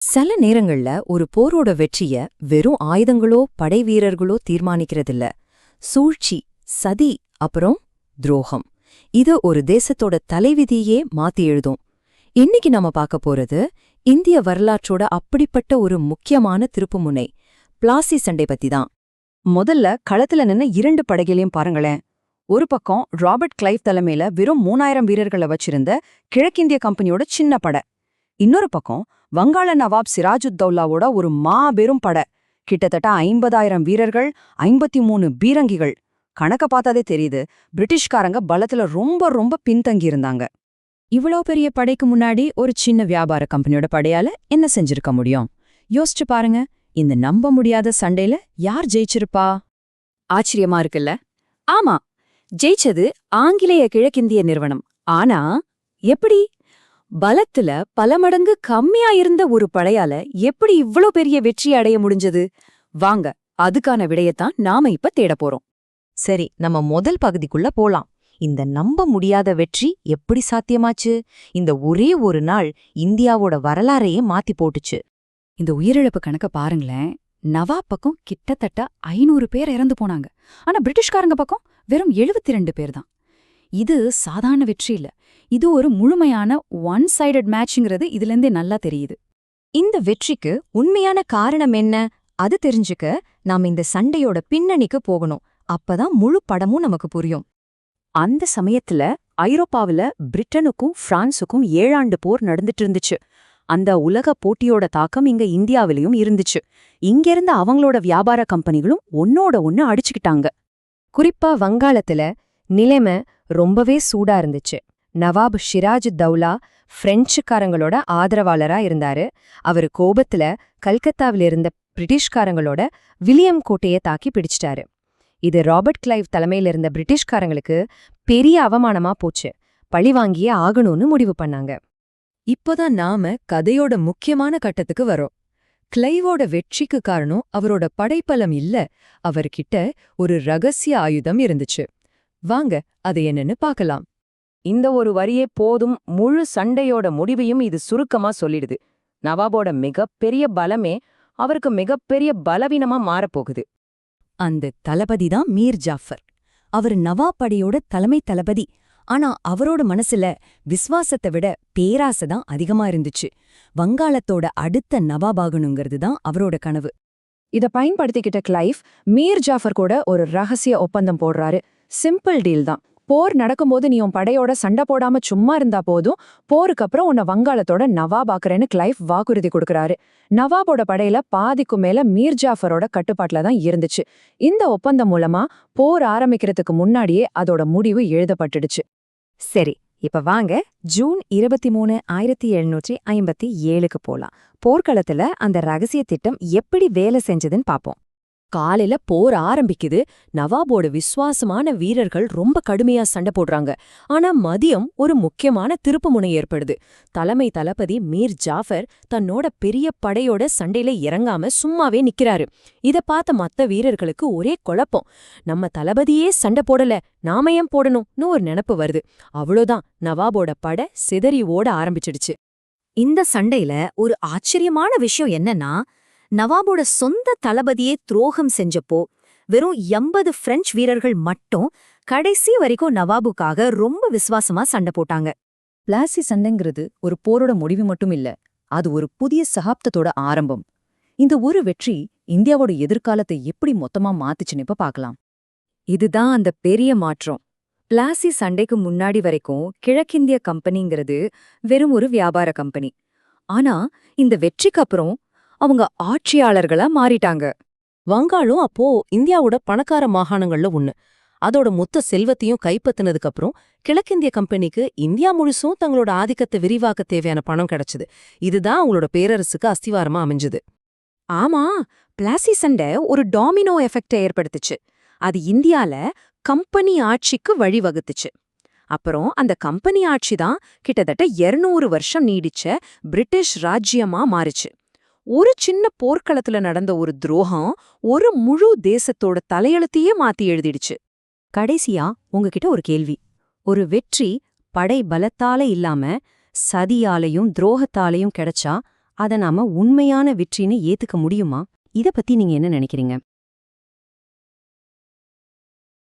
சில நேரங்கள்ல ஒரு போரோட வெற்றிய வெறும் ஆயுதங்களோ படை வீரர்களோ தீர்மானிக்கிறதில்ல. சூழ்ச்சி, சதி, அப்புறம் துரோகம். இது ஒரு தேசத்தோட தலைவிதியே மாத்தி எழுதும். இன்னைக்கு நாம பார்க்க போறது இந்திய வரலாற்றோட அப்படிப்பட்ட ஒரு முக்கியமான திருப்புமுனை, பிளாசி சண்டை பத்தி தான். முதல்ல களத்துல நின்ன 2 படைகளையும் பாருங்களேன். ஒரு பக்கம் ராபர்ட் கிளைவ் தலைமையில வெறும் 3000 வீரர்களை வச்சிருந்த கிழக்கிந்திய கம்பெனியோட சின்ன படை. இன்னொரு பக்கம் வங்காள நவாப் சிராஜுத்தௌலாவோட ஒரு மாபெரும் படை. கிட்டத்தட்ட 50,000 வீரர்கள், 53 பீரங்கிகள். கணக்க பார்த்தாதே தெரியுது, பிரிட்டிஷ்காரங்க பலத்துல ரொம்ப ரொம்ப பின்தங்கி இருந்தாங்க. இவ்வளோ பெரிய படைக்கு முன்னாடி ஒரு சின்ன வியாபார கம்பெனியோட படையால என்ன செஞ்சிருக்க முடியும்? யோசிச்சு பாருங்க. இந்த நம்ப முடியாத சண்டையில யார் ஜெயிச்சிருப்பா? ஆச்சரியமா இருக்குல்ல? ஆமா, ஜெயிச்சது ஆங்கிலேய கிழக்கிந்திய நிறுவனம். ஆனா எப்படி? பலத்துல பல மடங்கு கம்மியா இருந்த ஒரு படையால எப்படி இவ்ளோ பெரிய வெற்றி அடைய முடிஞ்சது? வாங்க, அதுக்கான விடையத்தான் நாம இப்ப தேடப் போறோம். சரி, நம்ம முதல் பகுதிக்குள்ள போலாம். இந்த நம்ப முடியாத வெற்றி எப்படி சாத்தியமாச்சு? இந்த ஒரே ஒரு நாள் இந்தியாவோட வரலாறையே மாத்தி போட்டுச்சு. இந்த உயிரிழப்பு கணக்க பாருங்களேன். நவாப் பக்கம் கிட்டத்தட்ட 500 பேர் இறந்து போனாங்க. ஆனா பிரிட்டிஷ்காரங்க பக்கம் வெறும் 72 பேர் தான். இது சாதாரண வெற்றி இல்ல, இது ஒரு முழுமையான ஒன் சைடட் மேட்ச்ங்கிறது இதுலேருந்தே நல்லா தெரியுது. இந்த வெற்றிக்கு உண்மையான காரணம் என்ன? அது தெரிஞ்சுக்க நாம இந்த சண்டையோட பின்னணிக்கு போகணும். அப்பதான் முழு படமும் நமக்கு புரியும். அந்த சமயத்துல ஐரோப்பாவுல பிரிட்டனுக்கும் பிரான்சுக்கும் 7 ஆண்டு போர் நடந்துட்டு இருந்துச்சு. அந்த உலக போட்டியோட தாக்கம் இங்க இந்தியாவிலையும் இருந்துச்சு. இங்கிருந்த அவங்களோட வியாபார கம்பெனிகளும் ஒன்னோட ஒன்னு அடிச்சுக்கிட்டாங்க. குறிப்பா வங்காளத்துல நிலைமை ரொம்பவே சூடா இருந்துச்சு. நவாப் சிராஜுத்தௌலா பிரெஞ்சுக்காரங்களோட ஆதரவாளரா இருந்தாரு. அவரு கோபத்துல கல்கத்தாவில இருந்த பிரிட்டிஷ்காரங்களோட வில்லியம் கோட்டையை தாக்கி பிடிச்சிட்டாரு. இது ராபர்ட் கிளைவ் தலைமையில இருந்த பிரிட்டிஷ்காரங்களுக்கு பெரிய அவமானமா போச்சு. பழிவாங்கியே ஆகணும்னு முடிவு பண்ணாங்க. இப்போதான் நாம கதையோட முக்கியமான கட்டத்துக்கு வரோம். கிளைவோட வெற்றிக்கு காரணம் அவரோட படைப்பலம் இல்ல, அவர்கிட்ட ஒரு ரகசிய ஆயுதம் இருந்துச்சு. வாங்க, அது என்னன்னு பார்க்கலாம். இந்த ஒரு வரியே போதும், முழு சண்டையோட முடிவையும் இது சுருக்கமா சொல்லிடுது. நவாபோட மிகப்பெரிய பலமே அவருக்கு மிகப்பெரிய பலவீனமா மாறப்போகுது. அந்த தளபதிதான் மீர் ஜாஃபர். அவர் நவாப் படையோட தலைமை தளபதி. ஆனா அவரோட மனசுல விஸ்வாசத்தை விட பேராசை தான் அதிகமா இருந்துச்சு. வங்காளத்தோட அடுத்த நவாபாகணுங்கிறது தான் அவரோட கனவு. இத பயன்படுத்திக்கிட்ட கிளைவ் மீர் ஜாஃபர் கூட ஒரு ரகசிய ஒப்பந்தம் போடுறாரு. சிம்பிள் டீல் தான். போர் நடக்கும்போது நீ உன் படையோட சண்டை போடாம சும்மா இருந்தா போதும், போருக்கு அப்புறம் உன்னை வங்காளத்தோட நவாப் ஆக்குறேன்னு கிளைவ் வாக்குறுதி கொடுக்கறாரு. நவாபோட படையில பாதிக்கும் மேல மீர் ஜாஃபரோட கட்டுப்பாட்டுல தான் இருந்துச்சு. இந்த ஒப்பந்தம் மூலமா போர் ஆரம்பிக்கிறதுக்கு முன்னாடியே அதோட முடிவு எழுதப்பட்டுடுச்சு. சரி, இப்ப வாங்க ஜூன் 23, 1757க்கு போலாம். போர்க்களத்துல அந்த ரகசிய திட்டம் எப்படி வேலை செஞ்சதுன்னு பாப்போம். காலையில போர் ஆரம்பிக்குது. நவாபோட விசுவாசமான வீரர்கள் ரொம்ப கடுமையா சண்டை போடுறாங்க. ஆனா மதியம் ஒரு முக்கியமான திருப்புமுனை ஏற்படுது. தலைமை தளபதி மீர் ஜாஃபர் தன்னோட பெரிய படையோட சண்டையில இறங்காம சும்மாவே நிக்கிறாரு. இத பார்த்த மத்த வீரர்களுக்கு ஒரே குழப்பம். நம்ம தளபதியே சண்டை போடல, நாம ஏன் போடணும்னு ஒரு நினைப்பு வருது. அவ்வளோதான், நவாபோட படை சிதறி ஓட ஆரம்பிச்சிடுச்சு. இந்த சண்டையில ஒரு ஆச்சரியமான விஷயம் என்னன்னா, நவாபோட சொந்த தளபதியே துரோகம் செஞ்சப்போ வெறும் 80 பிரெஞ்சு வீரர்கள் மட்டும் கடைசி வரைக்கும் நவாபுக்காக ரொம்ப விசுவாசமா சண்டை போட்டாங்க. பிளாசி சண்டைங்கிறது ஒரு போரோட முடிவு மட்டும் இல்ல, அது ஒரு புதிய சகாப்தத்தோட ஆரம்பம். இந்த ஒரு வெற்றி இந்தியாவோட எதிர்காலத்தை எப்படி மொத்தமா மாத்துச்சுன்னு இப்ப பார்க்கலாம். இதுதான் அந்த பெரிய மாற்றம். பிளாசி சண்டைக்கு முன்னாடி வரைக்கும் கிழக்கிந்திய கம்பெனிங்கிறது வெறும் ஒரு வியாபார கம்பெனி. ஆனா இந்த வெற்றிக்கு அப்புறம் அவங்க ஆட்சியாளர்களா மாறிட்டாங்க. வங்காளம் அப்போ இந்தியாவோட பணக்கார மாகாணங்கள்ல ஒண்ணு. அதோட மொத்த செல்வத்தையும் கைப்பற்றினதுக்கு அப்புறம் கிழக்கிந்திய கம்பெனிக்கு இந்தியா முழுசும் தங்களோட ஆதிக்கத்தை விரிவாக்க தேவையான பணம் கிடைச்சது. இதுதான் அவங்களோட பேரரசுக்கு அஸ்திவாரமா அமைஞ்சது. ஆமா, பிளாசி சண்டை ஒரு டாமினோ எஃபெக்டை ஏற்படுத்துச்சு. அது இந்தியால கம்பெனி ஆட்சிக்கு வழிவகுத்துச்சு. அப்புறம் அந்த கம்பெனி ஆட்சி தான் கிட்டத்தட்ட 200 வருஷம் நீடிச்ச பிரிட்டிஷ் ராஜ்யமா மாறுச்சு. ஒரு சின்ன போர்க்களத்துல நடந்த ஒரு துரோகம் ஒரு முழு தேசத்தோட தலையெழுத்தையே மாத்தி எழுதிடுச்சு. கடைசியா உங்ககிட்ட ஒரு கேள்வி. ஒரு வெற்றி படை பலத்தால இல்லாம சதியாலையும் துரோகத்தாலையும் கிடைச்சா அத நாம உண்மையான வெற்றின்னு ஏத்துக்க முடியுமா? இத பத்தி நீங்க என்ன நினைக்கிறீங்க?